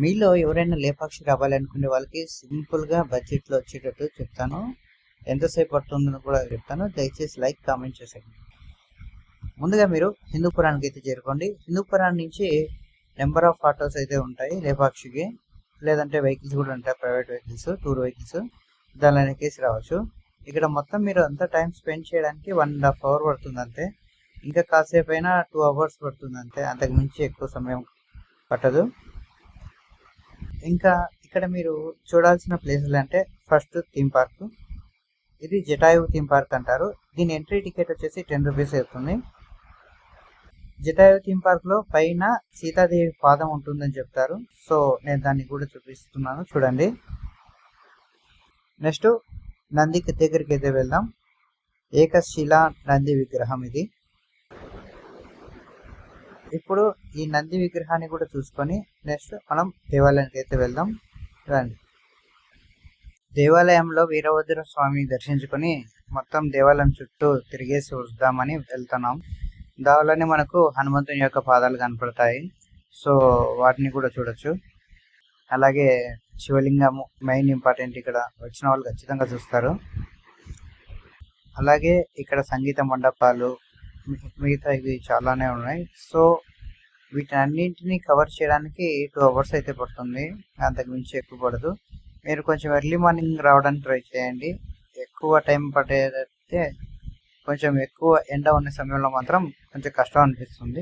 మీలో ఎవరైనా లేపాక్షి రావాలనుకునే వాళ్ళకి సింపుల్గా బడ్జెట్లో వచ్చేటట్టు చెప్తాను. ఎంతసేపు పడుతుందని కూడా చెప్తాను. దయచేసి లైక్ కామెంట్ చేసేయండి. ముందుగా మీరు హిందూపురానికి అయితే చేరుకోండి. హిందూపురం నుంచి నెంబర్ ఆఫ్ ఆటోస్ అయితే ఉంటాయి లేపాక్షికి, లేదంటే వెహికల్స్ కూడా ఉంటాయి, ప్రైవేట్ వెహికల్స్, టూర్ వెహికల్స్. దానిలో ఎక్కేసి రావచ్చు. ఇక్కడ మొత్తం మీరు అంతా టైం స్పెండ్ చేయడానికి 1.5 hour పడుతుంది అంతే. ఇంకా కాసేపు అయినా 2 hours పడుతుంది అంతే, అంతకు మించి ఎక్కువ సమయం పట్టదు. ఇంకా ఇక్కడ మీరు చూడాల్సిన ప్లేసులు అంటే ఫస్ట్ థీమ్ పార్క్. ఇది జటాయు థీమ్ పార్క్ అంటారు. దీని ఎంట్రీ టికెట్ వచ్చేసి 10 రూపీస్ అవుతుంది. జటాయు థీమ్ పార్క్ లో పైన సీతాదేవి పాదం ఉంటుందని చెప్తారు. సో నేను దాన్ని కూడా చూపిస్తున్నాను, చూడండి. నెక్స్ట్ నంది దగ్గరికి అయితే వెళ్దాం. ఏకశిలా నంది విగ్రహం ఇది. ఇప్పుడు ఈ నంది విగ్రహాన్ని కూడా చూసుకొని నెక్స్ట్ మనం దేవాలయానికి అయితే వెళ్దాం, రండి. దేవాలయంలో వీరభద్ర స్వామి దర్శించుకొని మొత్తం దేవాలయం చుట్టూ తిరిగేసి వద్దామని వెళ్తున్నాం. దానిలోనే మనకు హనుమంతుని యొక్క పాదాలు కనపడతాయి. సో వాటిని కూడా చూడొచ్చు. అలాగే శివలింగము మెయిన్ ఇంపార్టెంట్, ఇక్కడ వచ్చిన వాళ్ళు ఖచ్చితంగా చూస్తారు. అలాగే ఇక్కడ సంగీత మండపాలు మిగతా ఇవి చాలానే ఉన్నాయి. సో వీటన్నింటినీ కవర్ చేయడానికి 2 hours అయితే పడుతుంది, అంతకు మించి ఎక్కువ పడదు. మీరు కొంచెం ఎర్లీ మార్నింగ్ రావడానికి ట్రై చేయండి. ఎక్కువ టైం పట్టేదైతే కొంచెం ఎక్కువ ఎండ ఉన్న సమయంలో మాత్రం కొంచెం కష్టం అనిపిస్తుంది.